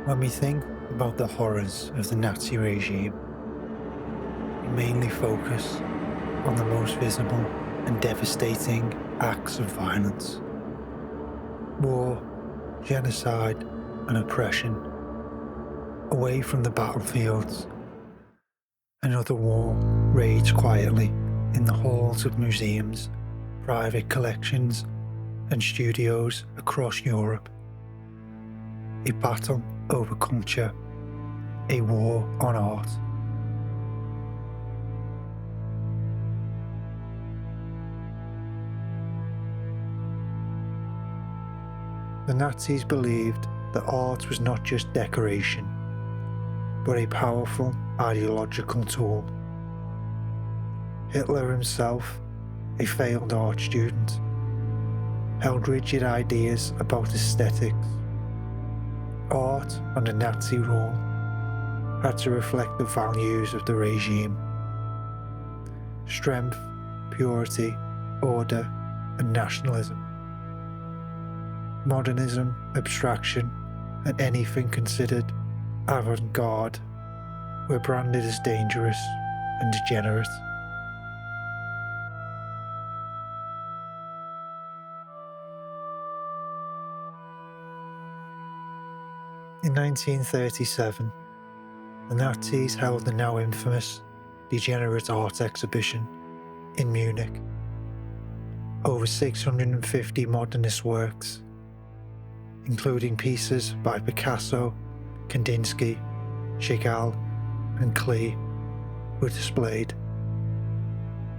When we think about the horrors of the Nazi regime, we mainly focus on the most visible and devastating acts of violence. War, genocide, and oppression. Away from the battlefields, another war raged quietly in the halls of museums, private collections, and studios across Europe. A battle over culture, a war on art. The Nazis believed that art was not just decoration, but a powerful ideological tool. Hitler himself, a failed art student, held rigid ideas about aesthetics. Art under Nazi rule had to reflect the values of the regime: strength, purity, order, and nationalism. Modernism, abstraction, and anything considered avant-garde were branded as dangerous and degenerate. In 1937, the Nazis held the now infamous Degenerate art exhibition in Munich. Over 650 modernist works, including pieces by Picasso, Kandinsky, Chagall, and Klee, were displayed,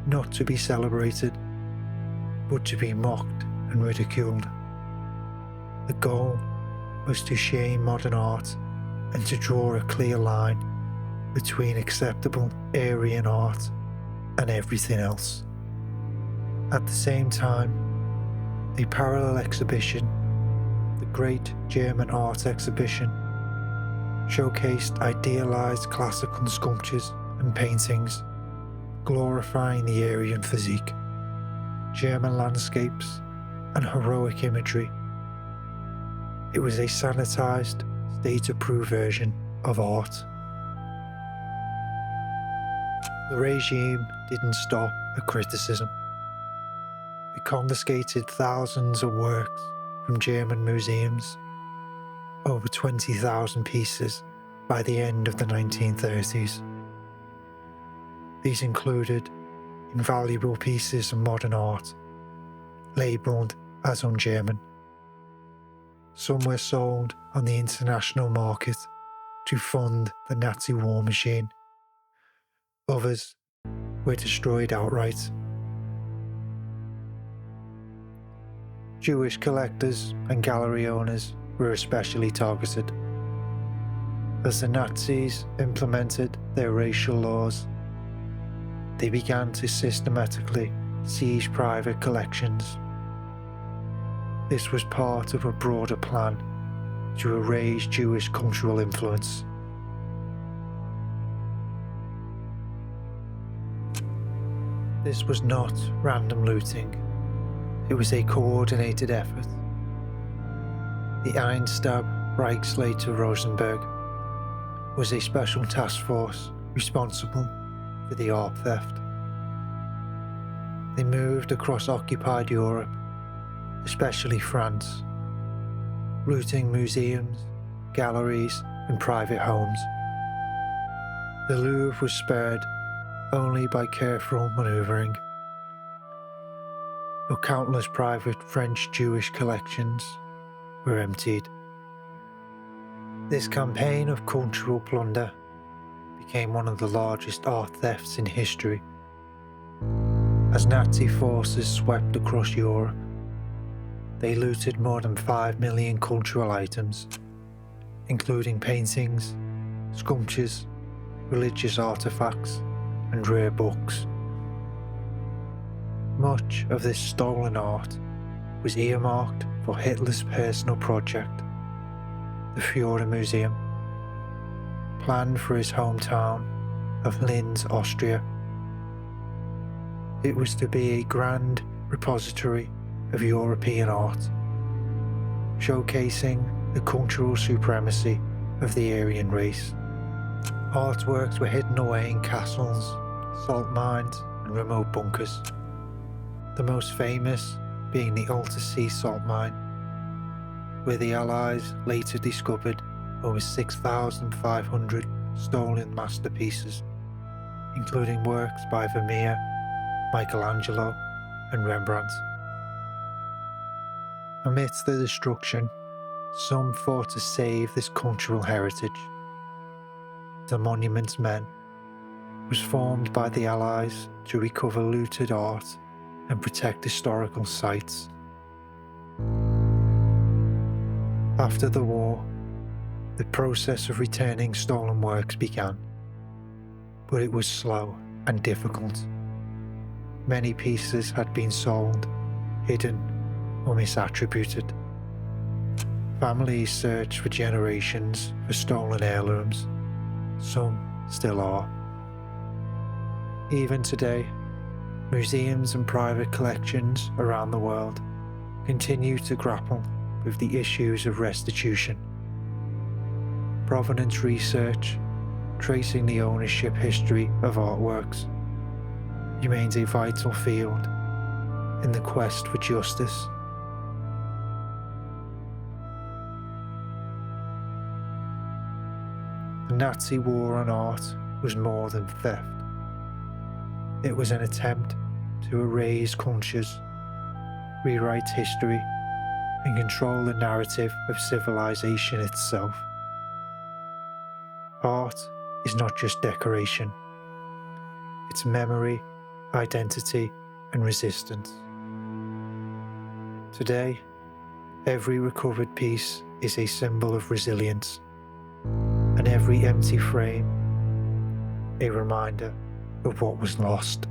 not to be celebrated, but to be mocked and ridiculed. The goal was to shame modern art and to draw a clear line between acceptable Aryan art and everything else. At the same time, a parallel exhibition, the Great German Art Exhibition, showcased idealized classical sculptures and paintings, glorifying the Aryan physique, German landscapes, and heroic imagery. It was a sanitized, state-approved version of art. The regime didn't stop at criticism. It confiscated thousands of works from German museums, over 20,000 pieces by the end of the 1930s. These included invaluable pieces of modern art, labelled as un-German. Some were sold on the international market to fund the Nazi war machine. Others were destroyed outright. Jewish collectors and gallery owners were especially targeted. As the Nazis implemented their racial laws, they began to systematically seize private collections. This was part of a broader plan to erase Jewish cultural influence. This was not random looting. It was a coordinated effort. The Einstab Reichsleiter Rosenberg was a special task force responsible for the art theft. They moved across occupied Europe, especially France, looting museums, galleries, and private homes. The Louvre was spared only by careful manoeuvring, but countless private French Jewish collections were emptied. This campaign of cultural plunder became one of the largest art thefts in history. As Nazi forces swept across Europe, they looted more than 5 million cultural items, including paintings, sculptures, religious artifacts, and rare books. Much of this stolen art was earmarked for Hitler's personal project, the Führer Museum, planned for his hometown of Linz, Austria. It was to be a grand repository of European art, showcasing the cultural supremacy of the Aryan race. Artworks were hidden away in castles, salt mines, and remote bunkers. The most famous being the Alta Sea salt mine, where the Allies later discovered over 6,500 stolen masterpieces, including works by Vermeer, Michelangelo, and Rembrandt. Amidst the destruction, some fought to save this cultural heritage. The Monuments Men was formed by the Allies to recover looted art and protect historical sites. After the war, the process of returning stolen works began, but it was slow and difficult. Many pieces had been sold, hidden, or misattributed. Families searched for generations for stolen heirlooms. Some still are. Even today, museums and private collections around the world continue to grapple with the issues of restitution. Provenance research, tracing the ownership history of artworks, remains a vital field in the quest for justice. The Nazi war on art was more than theft. It was an attempt to erase cultures, rewrite history, and control the narrative of civilization itself. Art is not just decoration. It's memory, identity, and resistance. Today, every recovered piece is a symbol of resilience, and every empty frame a reminder of what was lost.